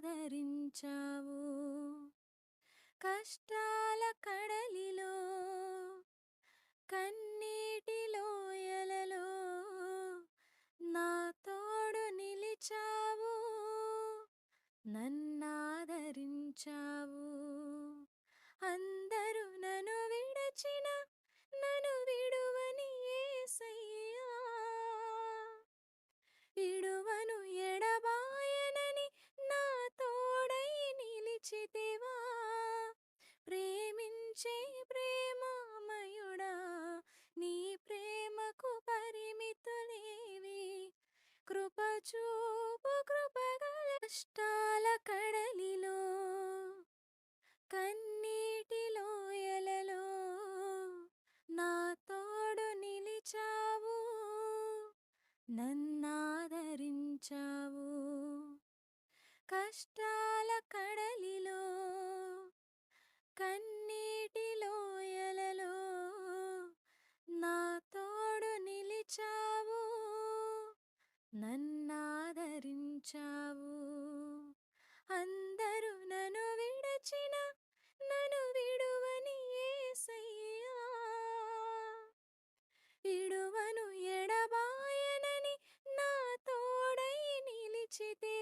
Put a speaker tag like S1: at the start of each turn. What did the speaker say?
S1: నన్నాదరించావు కష్టాల కడలిలో కన్నీటి లోయలలో నా తోడు నిలిచావు నన్నాదరించావు అందరూ నన్ను విడచిన నన్ను విడువని యేసయ్యా విడువను ఎడబాయనని నా తోడై నిలిచితివా ప్రేమించే ప్రేమామయుడా నీ ప్రేమకు పరిమితులేవి కృప చూపు కృపగల కష్టాల కడలిలో కన్నీటి లోయలలో నా తోడు నిలిచావు నన్నాదరించావు కష్టాల కడలిలో కన్నీటి లోయలలో నా తోడు నిలిచావు నన్నాదరించావు అందరూ నన్ను విడచిన నన్ను విడువని యేసయ్యా విడువను ఎడబాయనని నా తోడై నిలిచితే